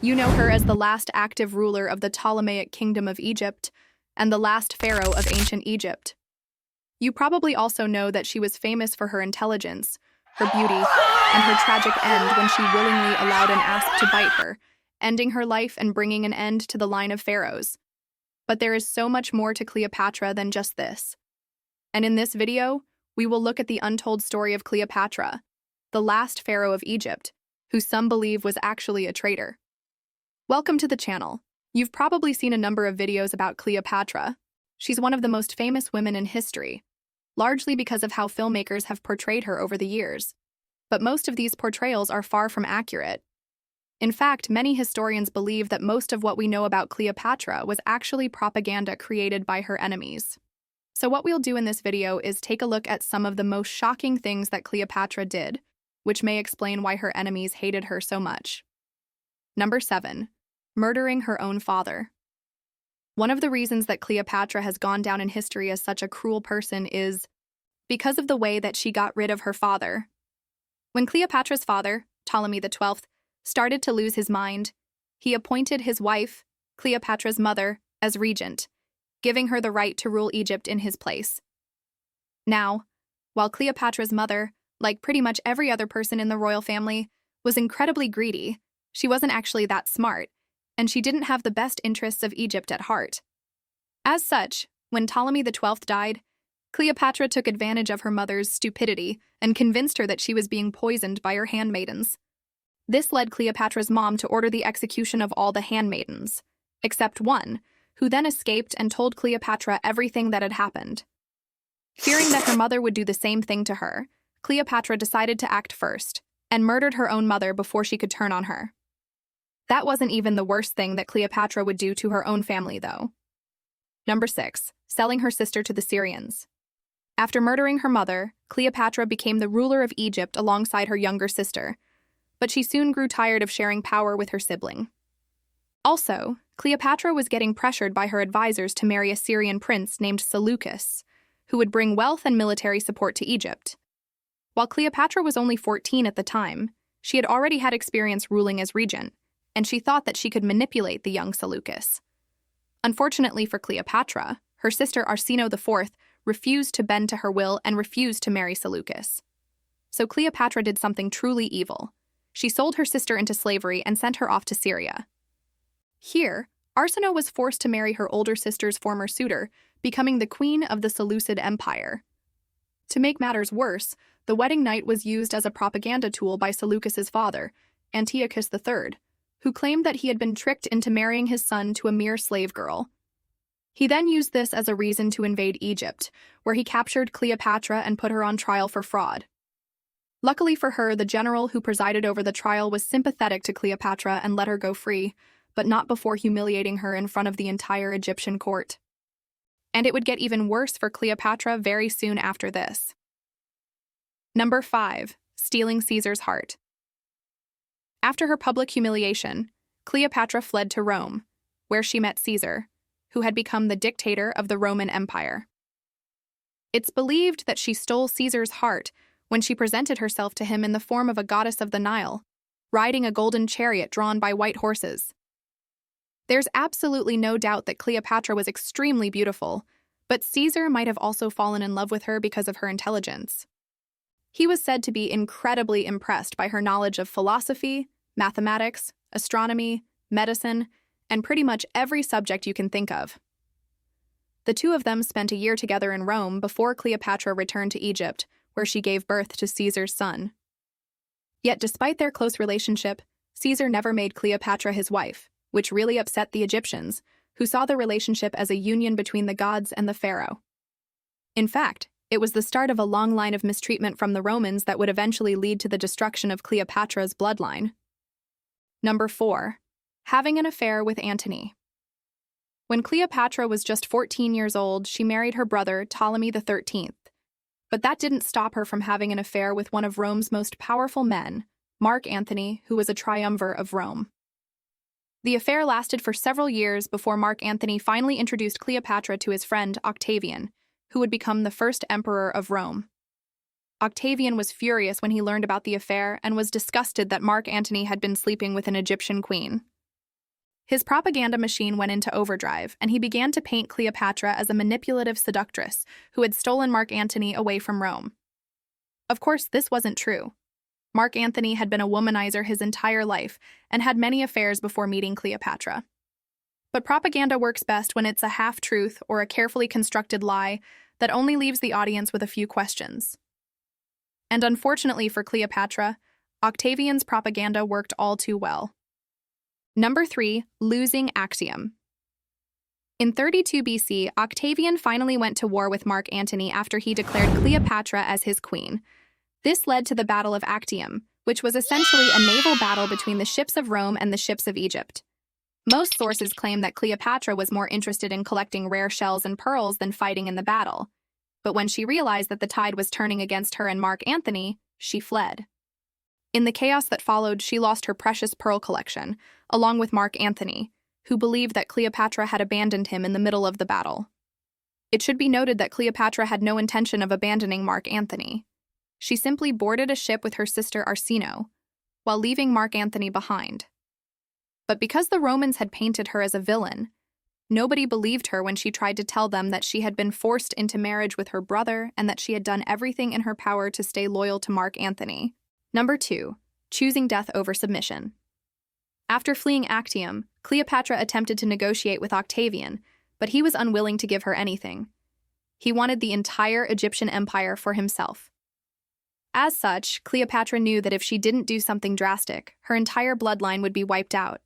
You know her as the last active ruler of the Ptolemaic Kingdom of Egypt and the last pharaoh of ancient Egypt. You probably also know that she was famous for her intelligence, her beauty, and her tragic end when she willingly allowed an asp to bite her, ending her life and bringing an end to the line of pharaohs. But there is so much more to Cleopatra than just this. And in this video, we will look at the untold story of Cleopatra, the last pharaoh of Egypt, who some believe was actually a traitor. Welcome to the channel. You've probably seen a number of videos about Cleopatra. She's one of the most famous women in history, largely because of how filmmakers have portrayed her over the years. But most of these portrayals are far from accurate. In fact, many historians believe that most of what we know about Cleopatra was actually propaganda created by her enemies. So what we'll do in this video is take a look at some of the most shocking things that Cleopatra did, which may explain why her enemies hated her so much. Number 7. Murdering her own father. One of the reasons that Cleopatra has gone down in history as such a cruel person is because of the way that she got rid of her father. When Cleopatra's father, Ptolemy XII, started to lose his mind, he appointed his wife, Cleopatra's mother, as regent, giving her the right to rule Egypt in his place. Now, while Cleopatra's mother, like pretty much every other person in the royal family, was incredibly greedy, she wasn't actually that smart, and she didn't have the best interests of Egypt at heart. As such, when Ptolemy XII died, Cleopatra took advantage of her mother's stupidity and convinced her that she was being poisoned by her handmaidens. This led Cleopatra's mom to order the execution of all the handmaidens, except one, who then escaped and told Cleopatra everything that had happened. Fearing that her mother would do the same thing to her, Cleopatra decided to act first and murdered her own mother before she could turn on her. That wasn't even the worst thing that Cleopatra would do to her own family, though. Number 6. Selling her sister to the Syrians. After murdering her mother, Cleopatra became the ruler of Egypt alongside her younger sister, but she soon grew tired of sharing power with her sibling. Also, Cleopatra was getting pressured by her advisors to marry a Syrian prince named Seleucus, who would bring wealth and military support to Egypt. While Cleopatra was only 14 at the time, she had already had experience ruling as regent, and she thought that she could manipulate the young Seleucus. Unfortunately for Cleopatra, her sister Arsinoe IV refused to bend to her will and refused to marry Seleucus. So Cleopatra did something truly evil. She sold her sister into slavery and sent her off to Syria. Here, Arsinoe was forced to marry her older sister's former suitor, becoming the queen of the Seleucid Empire. To make matters worse, the wedding night was used as a propaganda tool by Seleucus's father, Antiochus III, who claimed that he had been tricked into marrying his son to a mere slave girl. He then used this as a reason to invade Egypt, where he captured Cleopatra and put her on trial for fraud. Luckily for her, the general who presided over the trial was sympathetic to Cleopatra and let her go free, but not before humiliating her in front of the entire Egyptian court. And it would get even worse for Cleopatra very soon after this. Number 5. Stealing Caesar's heart. After her public humiliation, Cleopatra fled to Rome, where she met Caesar, who had become the dictator of the Roman Empire. It's believed that she stole Caesar's heart when she presented herself to him in the form of a goddess of the Nile, riding a golden chariot drawn by white horses. There's absolutely no doubt that Cleopatra was extremely beautiful, but Caesar might have also fallen in love with her because of her intelligence. He was said to be incredibly impressed by her knowledge of philosophy, mathematics, astronomy, medicine, and pretty much every subject you can think of. The two of them spent a year together in Rome before Cleopatra returned to Egypt, where she gave birth to Caesar's son. Yet despite their close relationship, Caesar never made Cleopatra his wife, which really upset the Egyptians, who saw the relationship as a union between the gods and the pharaoh. In fact, it was the start of a long line of mistreatment from the Romans that would eventually lead to the destruction of Cleopatra's bloodline. Number 4. Having an affair with Antony. When Cleopatra was just 14 years old, she married her brother, Ptolemy XIII. But that didn't stop her from having an affair with one of Rome's most powerful men, Mark Antony, who was a triumvir of Rome. The affair lasted for several years before Mark Antony finally introduced Cleopatra to his friend Octavian, who would become the first emperor of Rome. Octavian was furious when he learned about the affair and was disgusted that Mark Antony had been sleeping with an Egyptian queen. His propaganda machine went into overdrive, and he began to paint Cleopatra as a manipulative seductress who had stolen Mark Antony away from Rome. Of course, this wasn't true. Mark Antony had been a womanizer his entire life and had many affairs before meeting Cleopatra. But propaganda works best when it's a half-truth or a carefully constructed lie that only leaves the audience with a few questions. And unfortunately for Cleopatra, Octavian's propaganda worked all too well. Number 3. Losing Actium. In 32 BC, Octavian finally went to war with Mark Antony after he declared Cleopatra as his queen. This led to the Battle of Actium, which was essentially a naval battle between the ships of Rome and the ships of Egypt. Most sources claim that Cleopatra was more interested in collecting rare shells and pearls than fighting in the battle. But when she realized that the tide was turning against her and Mark Antony, she fled. In the chaos that followed, she lost her precious pearl collection, along with Mark Antony, who believed that Cleopatra had abandoned him in the middle of the battle. It should be noted that Cleopatra had no intention of abandoning Mark Antony. She simply boarded a ship with her sister Arsinoe, while leaving Mark Antony behind. But because the Romans had painted her as a villain, nobody believed her when she tried to tell them that she had been forced into marriage with her brother and that she had done everything in her power to stay loyal to Mark Antony. Number 2. Choosing death over submission. After fleeing Actium, Cleopatra attempted to negotiate with Octavian, but he was unwilling to give her anything. He wanted the entire Egyptian empire for himself. As such, Cleopatra knew that if she didn't do something drastic, her entire bloodline would be wiped out.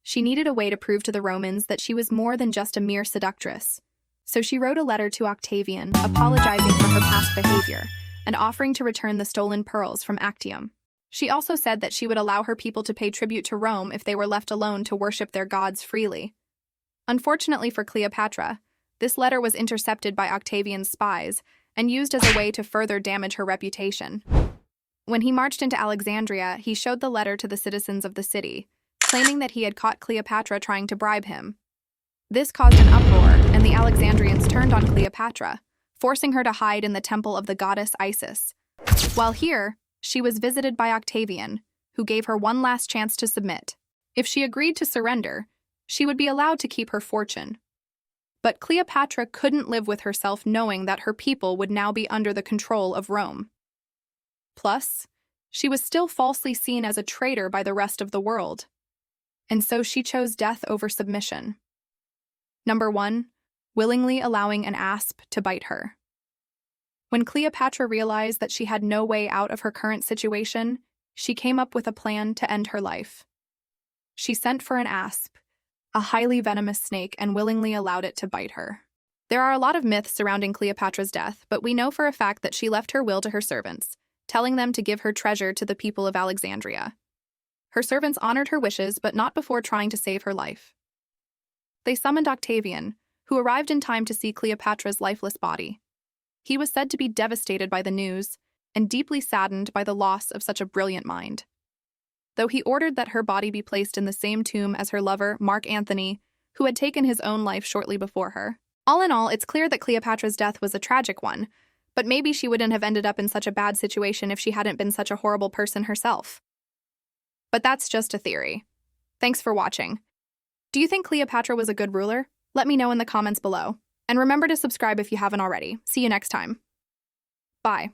She needed a way to prove to the Romans that she was more than just a mere seductress. So she wrote a letter to Octavian, apologizing for her past behavior and offering to return the stolen pearls from Actium. She also said that she would allow her people to pay tribute to Rome if they were left alone to worship their gods freely. Unfortunately for Cleopatra, this letter was intercepted by Octavian's spies and used as a way to further damage her reputation. When he marched into Alexandria, he showed the letter to the citizens of the city, claiming that he had caught Cleopatra trying to bribe him. This caused an uproar, and the Alexandrians turned on Cleopatra, forcing her to hide in the temple of the goddess Isis. While here, she was visited by Octavian, who gave her one last chance to submit. If she agreed to surrender, she would be allowed to keep her fortune. But Cleopatra couldn't live with herself knowing that her people would now be under the control of Rome. Plus, she was still falsely seen as a traitor by the rest of the world. And so she chose death over submission. Number 1. Willingly allowing an asp to bite her. When Cleopatra realized that she had no way out of her current situation, she came up with a plan to end her life. She sent for an asp, a highly venomous snake, and willingly allowed it to bite her. There are a lot of myths surrounding Cleopatra's death, but we know for a fact that she left her will to her servants, telling them to give her treasure to the people of Alexandria. Her servants honored her wishes, but not before trying to save her life. They summoned Octavian, who arrived in time to see Cleopatra's lifeless body. He was said to be devastated by the news and deeply saddened by the loss of such a brilliant mind. Though he ordered that her body be placed in the same tomb as her lover, Mark Antony, who had taken his own life shortly before her. All in all, it's clear that Cleopatra's death was a tragic one, but maybe she wouldn't have ended up in such a bad situation if she hadn't been such a horrible person herself. But that's just a theory. Thanks for watching. Do you think Cleopatra was a good ruler? Let me know in the comments below. And remember to subscribe if you haven't already. See you next time. Bye.